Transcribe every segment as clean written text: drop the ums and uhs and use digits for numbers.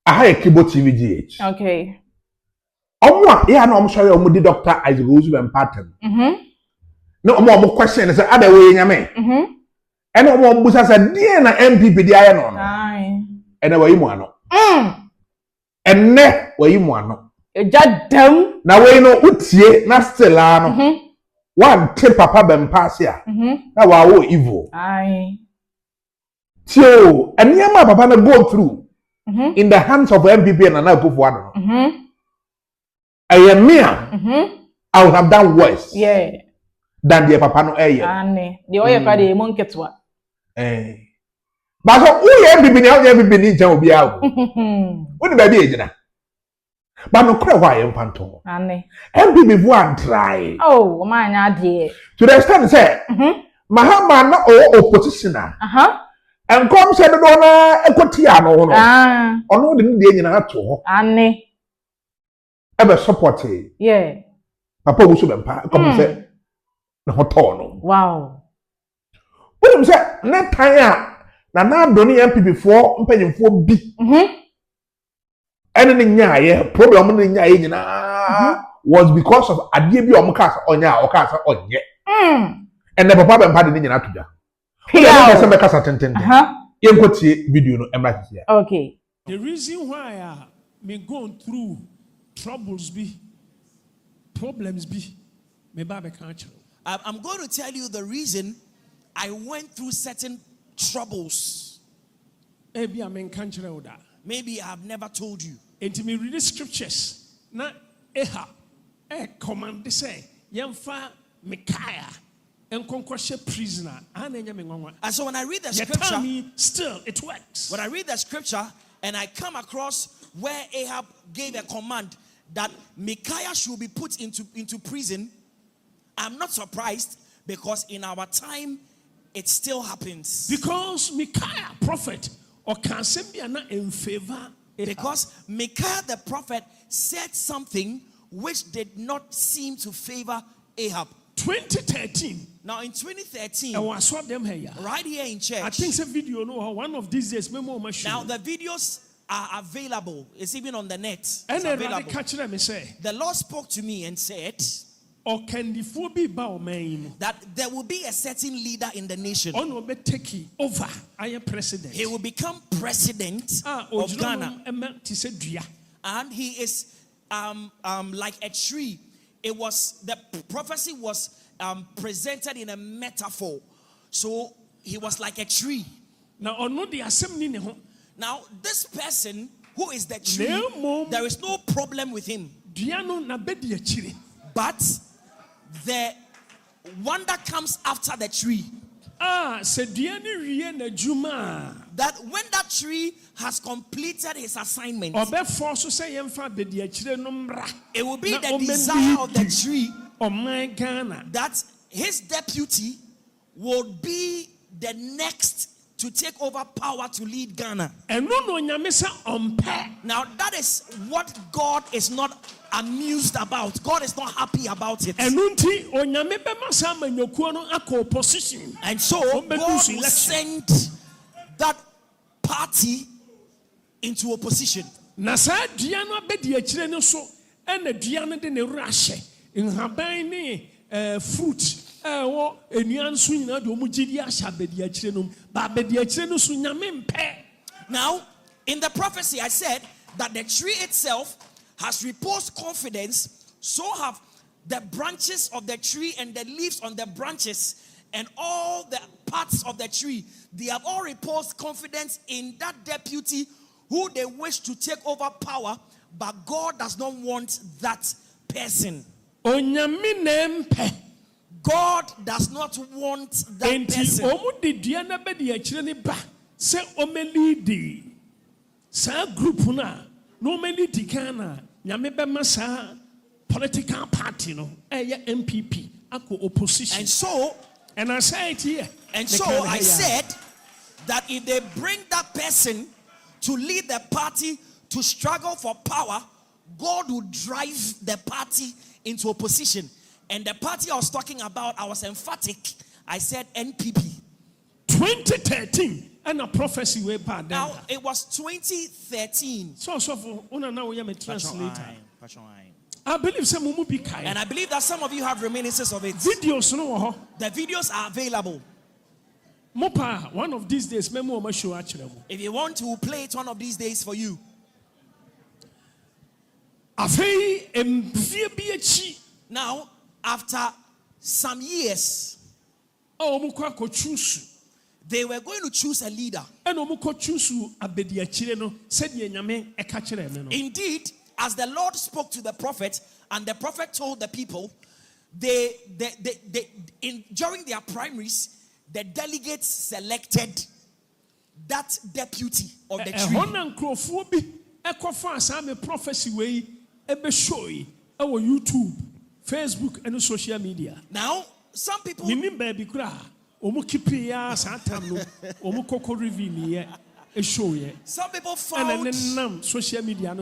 aha ekibo TVGH. Okay. Omwa ya na omsori omudi Dr. Isaac Owusu Bempah. No omo question say ada we nyame. Ene omo busa say die na NPP di aye no no. Aye. Ene wayi mu ano. Enne wayi mu ano. Eja dam. Na we no utie na still ano. One tip papa Bempah sia. Na wa wo evil. Aye. So, anyama papa na go through in the hands of NPP and Nana Akufo-Addo. I am me. I would have done worse. Yeah. Than the papa no aye. Ane. The oye kwa de monketwa. But so who NPP ni NPP ni nche obi awo. Woni ba bi ejina. But no kra why empanto. Ane. NPP fu an try. Oh, o ma nya de. To the extent say, Mahama na o oppositioner. And come said no na ekotia no no. Ono de ne nyina ato ho. Ane. Ebe support e. Yeah. Papa Owusu Bempah come say na hoto no. Wow. Wonu say na tan a na do ne NPP fo mpanyimfo bi. Ene ne nyaaye problem ne nyaaye nyina was because of adie bi omka onya oka sa onye. And the papa Bempah de nyina toja. Yeah, video no okay. The reason why I me going through troubles problems I'm going to tell you the reason I went through certain troubles. Maybe I have never told you. And me read the scriptures. Na command say yemfa Micaiah and conquer prisoner. And so when I read the scripture, still it works. When I read the scripture and I come across where Ahab gave a command that Micaiah should be put into prison, I'm not surprised because in our time it still happens. Because Micaiah, prophet, or can be in favor. Because Micaiah the prophet said something which did not seem to favor Ahab. 2013. Now in 2013, right here in church, I think it's a video. No, one of these days. Now the videos are available. It's even on the net. It's and available. The Lord spoke to me and said that there will be a certain leader in the nation. Over, I am president. He will become president of Ghana, and he is like a tree. It was the prophecy was presented in a metaphor, so he was like a tree. Now, this person who is the tree, there is no problem with him. But the one that comes after the tree, that when that tree has completed his assignment, it will be the desire of the tree that his deputy would be the next to take over power to lead Ghana. Now that is what God is not amused about. God is not happy about it. And so God will send that party into opposition. Fruit. Now, in the prophecy, I said that the tree itself has reposed confidence, so have the branches of the tree and the leaves on the branches and all the parts of the tree. They have all reposed confidence in that deputy who they wish to take over power, but God does not want that person. God does not want that person. Political party no NPP opposition. And I say it here. And so I said that if they bring that person to lead the party to struggle for power, God will drive the party into opposition. And the party I was talking about, I was emphatic. I said NPP. 2013. And a prophecy way bad. Now, it was 2013. So for una now we am a translator. Pachoine. I believe some will be kind. And I believe that some of you have reminiscences of it. Videos no. The videos are available. Mopa, one of these days, memo ma show actually. If you want to play it one of these days for you. Now, after some years, they were going to choose a leader. Indeed, as the Lord spoke to the prophet, and the prophet told the people, during their primaries, the delegates selected that deputy of the tree. YouTube, Facebook, and social media. Now, some people. Some people found. Social media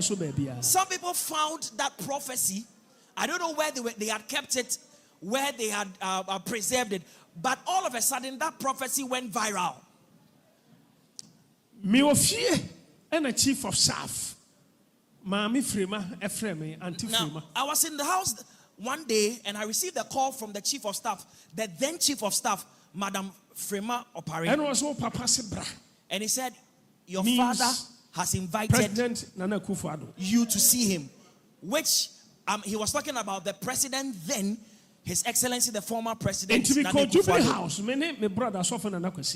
Some people found that prophecy. I don't know where they had kept it, where they had preserved it, but all of a sudden that prophecy went viral. And a chief of staff. Now, I was in the house one day and I received a call from the chief of staff, the then chief of staff, Madam Frema Opare. And he said, your father has invited you to see him, which he was talking about the president then, His Excellency the former president.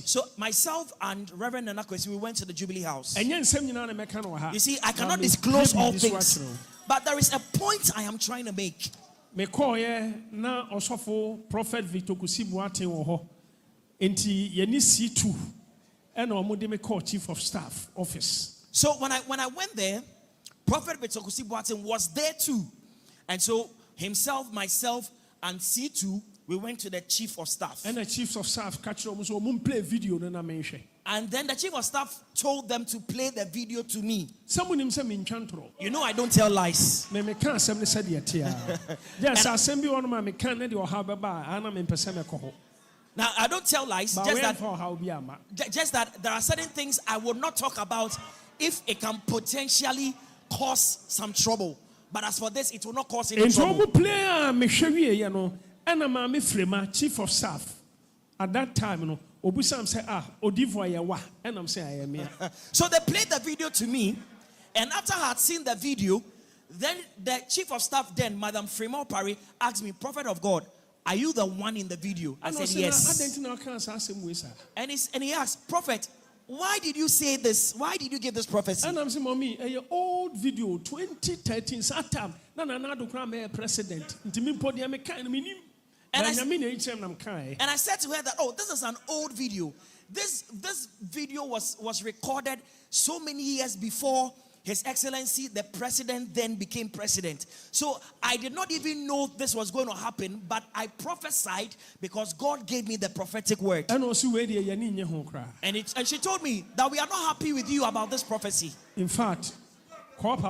So myself and Reverend Nana Kwesi, we went to the Jubilee House. You see, I cannot disclose all things, but there is a point I am trying to make. Prophet Victor Kusibuate C2 and chief of staff office. So when I went there, Prophet Victor Kusibuate was there too, and so himself, myself, and C2, we went to the chief of staff. And the chief of staff play video. And then the chief of staff told them to play the video to me. You know I don't tell lies. Now I don't tell lies, just that there are certain things I will not talk about if it can potentially cause some trouble. But as for this, it will not cause any trouble. Chief of staff at that time, so they played the video to me, and after I had seen the video, then the chief of staff, then Madam Frema Opare, asked me, Prophet of God, are you the one in the video? I said yes. And he asked, Prophet, why did you say this? Why did you give this prophecy? And I'm saying, Mommy, a old video, 2013, Satam, president. And I said to her that, oh, this is an old video. This video was recorded so many years before His Excellency, the president, then became president. So I did not even know this was going to happen, but I prophesied because God gave me the prophetic word. And she told me that we are not happy with you about this prophecy. In fact, old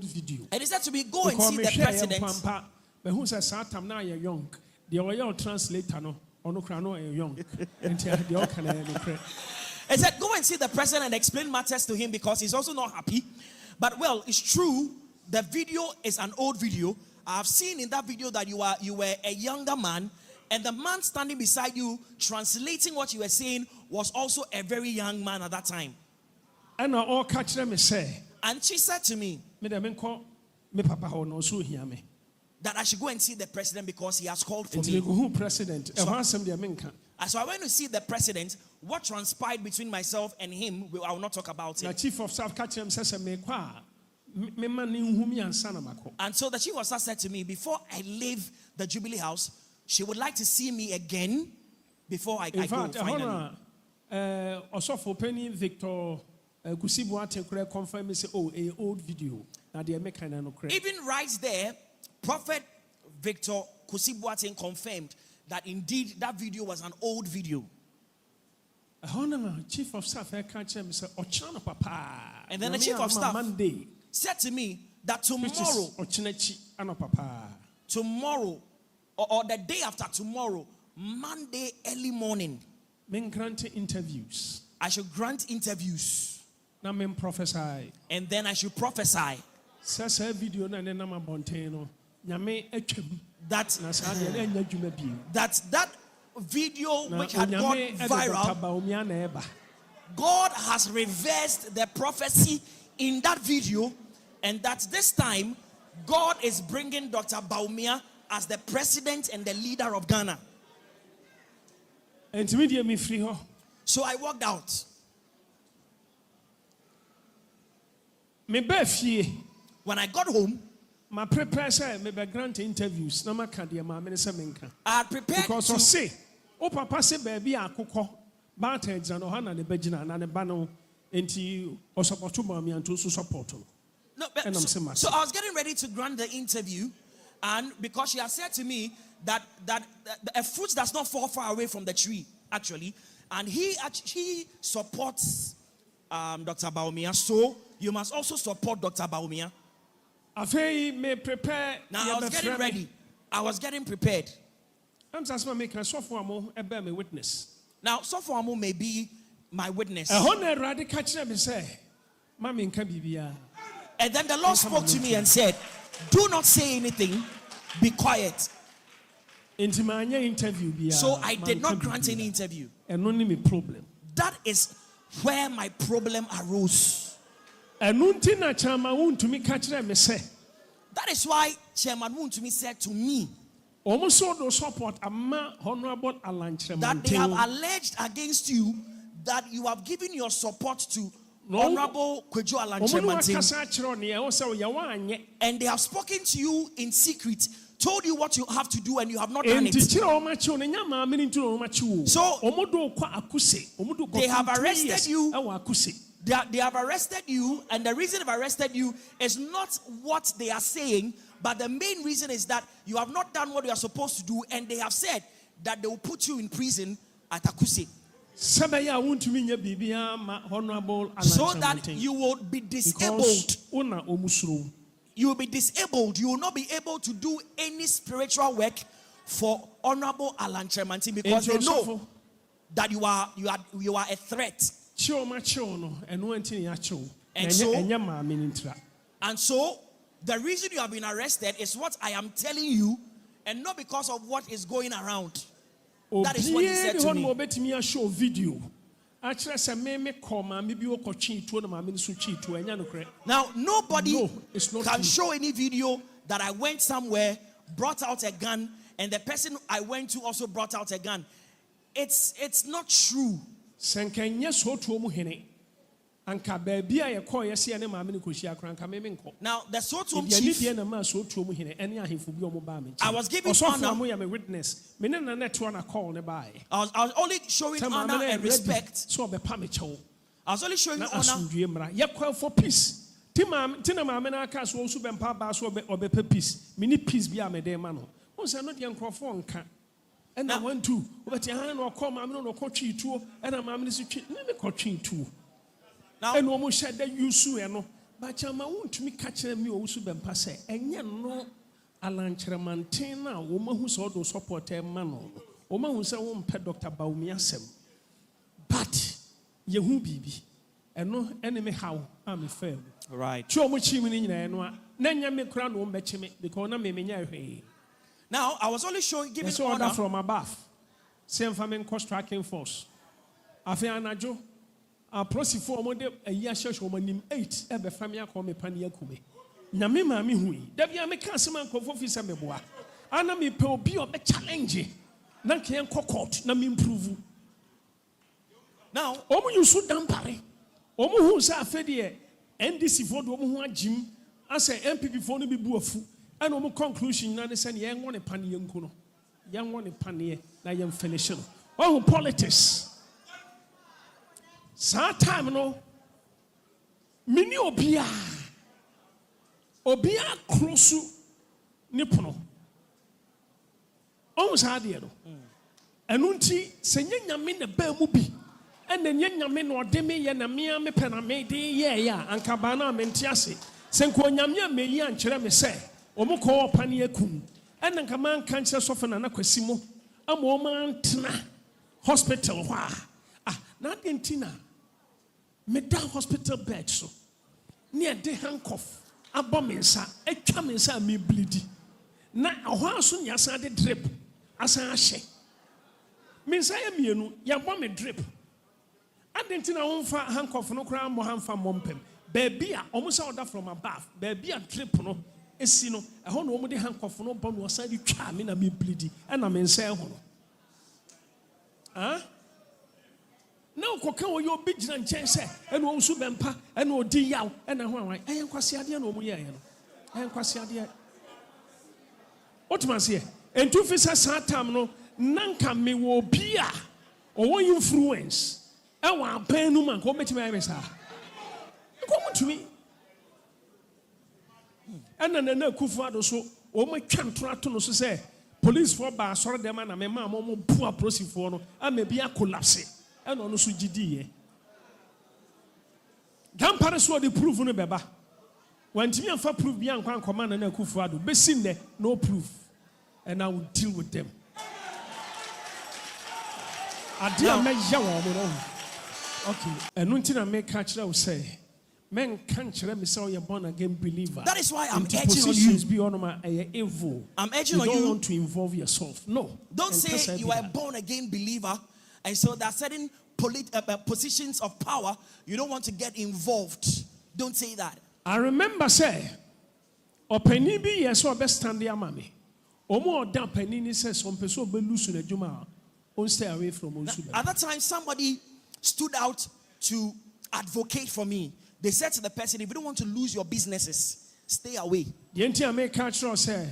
video. And he said to me, go and see the president. But who says Satam now you're young? The oil translator no young. I said, go and see the president and explain matters to him because he's also not happy. But well, it's true. The video is an old video. I have seen in that video that you were a younger man, and the man standing beside you translating what you were saying was also a very young man at that time. And all catch them say. And she said to me that I should go and see the president because he has called for me. President. So I went to see the president. What transpired between myself and him, I will not talk about it. Chief of staff catch him says, and so the chief of staff said to me, before I leave the Jubilee House, she would like to see me again before I go finally. Also for Penny Victor Kusibuate confirm say, oh, a old video. Even right there, Prophet Victor Kusibuate confirmed that indeed that video was an old video. Chief of staff and then the chief of staff said to me that tomorrow or the day after tomorrow, Monday early morning, Men grant interviews. I should grant interviews. Na men prophesy. And then I should prophesy. Sasa video na nena mabonteno. Nyame etwam. That Na sa de na nya dwuma bi. that video which had gone viral, God has reversed the prophecy in that video, and that this time God is bringing Dr. Bawumia as the president and the leader of Ghana. So I walked out. When I got home, my prepare say me grant interviews na maka de ma me se menka. I had prepared because to say o papa se baby akokɔ ba ta exam no hana ne bagina na ne ba no enti o support ma me anto so support no. No, but so I was getting ready to grant the interview, and because she had said to me that a fruit does not fall far away from the tree, actually, and he supports Dr. Bawumia, so you must also support Dr. Bawumia. Now I was getting ready. I was getting prepared. I'm just making a witness. Now, Sofuamu may be my witness. And then the Lord spoke to me and said, do not say anything, be quiet. So I did not grant any interview. That is where my problem arose. That is why Chairman Wuntumi said to me that they have alleged against you that you have given your support to Honorable Kwejo Alanchemantin, and they have spoken to you in secret, told you what you have to do, and you have not done it. So they have arrested you. They have arrested you, and the reason they've arrested you is not what they are saying, but the main reason is that you have not done what you are supposed to do, and they have said that they will put you in prison at Akuse. So that you will be disabled. You will be disabled. You will not be able to do any spiritual work for Honorable Alanchemantin because they know that you are a threat. And so the reason you have been arrested is what I am telling you, and not because of what is going around. That is what he said to me. Now, nobody can show any video that I went somewhere, brought out a gun, and the person I went to also brought out a gun. It's not true. Now, the Sotum chief, I was giving honor. I was only showing honor and respect. I was only showing honor. For peace. Tina mamena cast also Bempah bass or peace. Mini peace be a medemano. Once I not young Crawford. And I went to, but Yahan or call Mamma or coaching too, and a mamma is coaching too. Now, and almost said that you sue, but I want to me catching me also Bempah say, and yet no Alanchemantin, woman who saw those support a man, woman who said, won't pet Dr. Bawumia sem. But Yehu Bibi, and no enemy how I'm a fair. Right. Now, I was only showing, giving order from above. Same famine cost tracking force. Afeanajo. A prosi for model a year church woman 8 ever family call me Pania Kume. Namima mi hui. Devia me cancelman confofisa meboa. Ana mi pe be a challenge. Nankian cockot, nam improve. Now, Omu you so dampare. Omu who sa fedie NDC for the Omu Jim. I say NPP for no be buafu. And Omu conclusion na send young one a panian kuno. Young one a panier, na young finishing. Oh, politics. Time no mini obia krosu nipono almost had it and unti senya nyame na ba mu bi and then nyame no de me ye na me me pena me de ye ya anka ba na me ntiase senko nyame me yi ankyere me se omukọ opane akum and anka man kan kyere sofo na kwasimo ama o man tena hospital na dentina me da hospital bed so near de handcuff abomensa etwa mensa me bleedi na ho aso nyasa de drip asan ahye mensa ya mienu ya bɔ me drip adentina wo mfa handcuff no kra mo hanfa mompem baby a omusa order from above baby a drip no esi no ɛhɔ no omu de handcuff no bɔ no osa de twa me na me bleedi ɛna mensa ɛho no na ukoka oyo obi gina nkyɛn sɛ ɛna Owusu Bempah ɛna odi yaw ɛna ho anwan ɛyɛ nkwase ade na omu yɛ no ɛyɛ nkwase ade otumase entu fi sɛ saa tam no nanka me wo bi a ɔwɔ influence ɛwɔ aban no man ko betimi ayɛ saa ko mutumi ɛna na kufu ado so o ma twa ntoro ato no so sɛ police for ba asɔre dem na me ma mo bu aprosifo no ama bi collapse ɛna ɔno so gidi yɛ gampare so the proof no beba wantimi afa proof bi ankwa ankoma na kufu ado besi nne no proof and I will deal with them adia me ya wo mo okay ɛno nti na me ka kyerɛ wo sɛ men can't me say you're born again believer. That is why I'm urging on you. Evil. I'm urging on you. You don't want to involve yourself. No. Don't say you are a born again believer, and so there are certain positions of power you don't want to get involved. Don't say that. I remember say, "Openi bi yeso best stand there, mommy. Omo oda openi ni say some person be lose na juma. On stay away from Owusu. At that time, somebody stood out to advocate for me. They said to the person, if you don't want to lose your businesses, stay away. The entire make culture say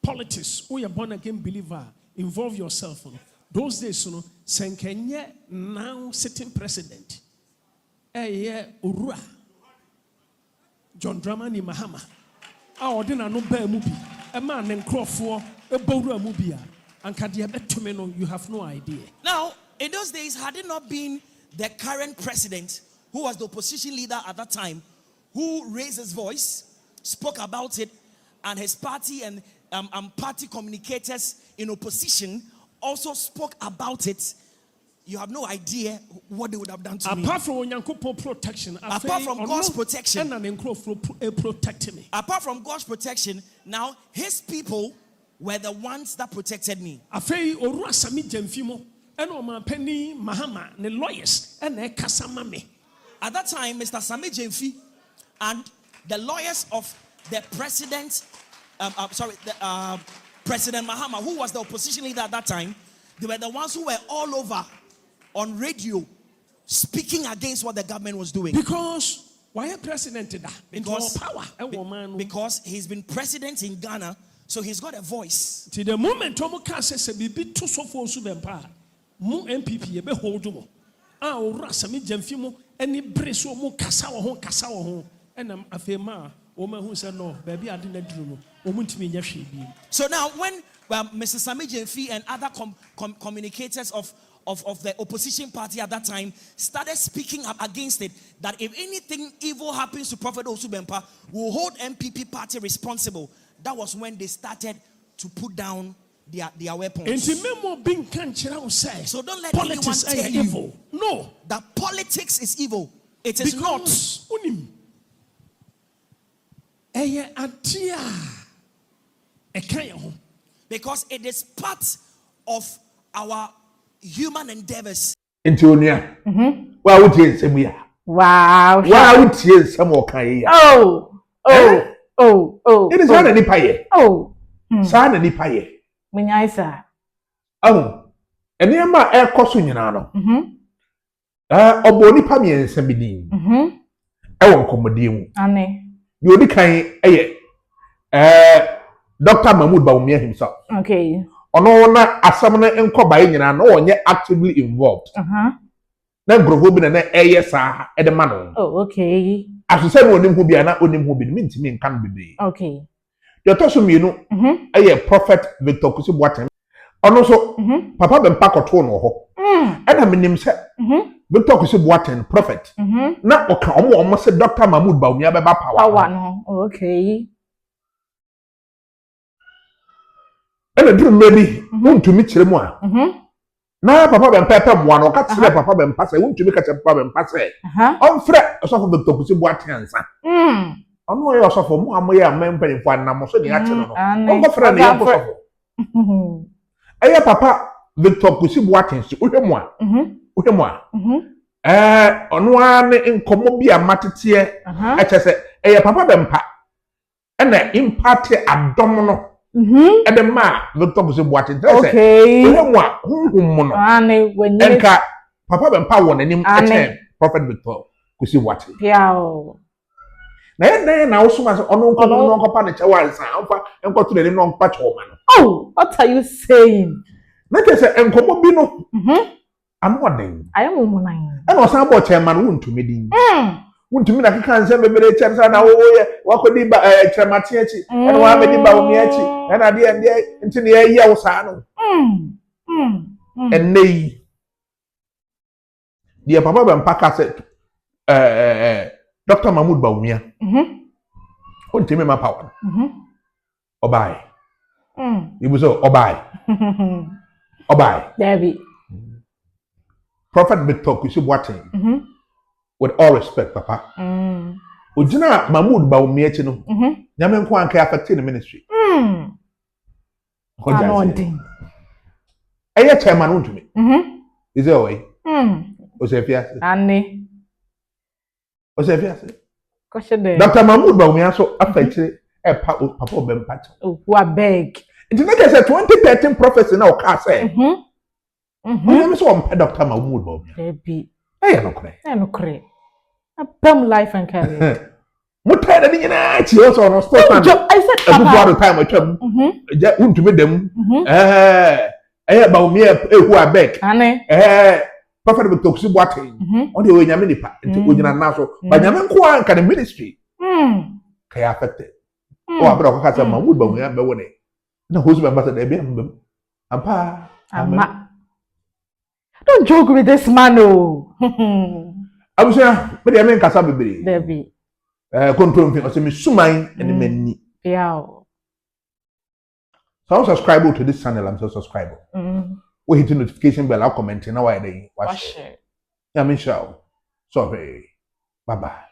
politics, who you born again believer, involve yourself. Those days, Senkenye now sitting president. Urua. John Dramani Mahama. Our dinner no bear movie. A man named Crawford, a Bora movie. And Kadia, you have no idea. Now, in those days, had it not been the current president, who was the opposition leader at that time, who raised his voice, spoke about it, and his party and party communicators in opposition also spoke about it, you have no idea what they would have done to me. Apart from protection, apart from God's protection, apart from God's protection, now his people were the ones that protected me. Mahama, the lawyers, and the Kasamame. At that time, Mr. Sami Jemfi and the lawyers of the president, President Mahama, who was the opposition leader at that time, they were the ones who were all over on radio speaking against what the government was doing. Because why a president did that? Because he's been president in Ghana, so he's got a voice. To the moment Tomo says a bit too so for Bempah, mu NPP be hold mo. Ora Sami Jemfi any brace or more Kasawa and I'm a fema woman who said no, baby, I didn't do no. So now, when Mr. Sami Jemfi and other communicators of the opposition party at that time started speaking up against it, that if anything evil happens to Prophet Owusu Bempah, will hold NPP party responsible. That was when they started to put down their weapons. So don't let politics anyone tell evil. You no, that politics is evil. It is not. Because it is part of our human endeavors. Antonia. Wow, what is it? Wow. Wow, what is some more kind? Oh. It is not any pie. Oh. Son any pie. Minyaisa. Oh. And near my air costume, you know. Oboni Pami and Sabini. I won't come with you. Anne. You only kind, Dr. Mahmoud Baumia himself. Okay. Ono na asamna enko bae nyina na onye actively involved. Na groho bi na eye saa e de ma no. Oh, okay. Asose na onim ho bia na onim ho bi mi ntimi nkan bebe. Okay. De to so mienu eye Prophet Victor Kusi Boateng. Ono so Papa Bempah koto no ho. E na menim se Victor Kusi Boateng prophet. Na oka omo se Dr. Mahmoud Baumia beba power no. Okay. And a dream maybe to meet Remua. na papa Bempah pe boa no ka kire papa Bempah say wuntumi ka kire papa Bempah say on frɛ osofo Victor Kusi Boateng ansa ono ye osofo mo amoye amempanyfo anam so ne ya kire no on go frɛ ne ye osofo eye papa Victor Kusi Boateng so ohwemu a ono ane nkomo bi amatete e kyese eye papa Bempah ena impact adom no and the ma Victor Kusi Boateng say ohwemu a honhom mo no enka papa Bempah won anim eche prophet Victor Kusi Boateng na yɛn na wosoma sɛ ɔno nkɔ no nkɔpa ne kyɛw ansa ɔfa nkɔto ne no nkɔpa kyɛw ma no oh what are you saying na kɛ sɛ nkɔmɔ bi no ano ɔden I am woman ɛna ɔsan bɔ kyɛn ma no wontumi din wontumi na keka nsɛm bebere kyɛn sɛ na woyɛ wakɔdi ba kyerɛmate akyi ɛna wamɛdi ba omi akyi ɛna deɛ nti ne yɛyɛ wo saa no ɛnɛ yi deɛ papa Bempah ka sɛ Dr. Mahmoud Bawumia. On tell me my power. Obai. You will say Obai. Obai. Debbie. Prophet Victor Kusi Boateng. With all respect, Papa. Ujina Mahmoud Bawumia chino. Nyame nko anka affect the ministry. Eye chairman unto me. Is there a way? Osefia. Anne. Osefia. Question Dr. Mahmoud Bawumia so affect Papa Bempah. Oh, who beg. It is like I said 2013 prophecy now can say. I'm so Dr. Mahmoud Bawumia. Debbie. Hey, no cray. No cray. A bum life and career. What tired of the she also on stop. I said Papa the time I come. To meet them. Bawumia who I beg. Anne. Prophet Victor Kusi Boateng on the way nyame nipa nti ogina na so ba nyame nko anka the ministry kaya affected o abra ko kasa Mahmoud Bawumia be woni na host member say dey be ambam ampa ama don't joke with this man oh abusia me dey men kasa bebere Debbie control me o say me suman and mani yeah so subscribe to this channel. I'm so subscribe we hit the notification bell, I'll comment now. Why they wash it. Yeah, Michelle. Sorry. Bye bye.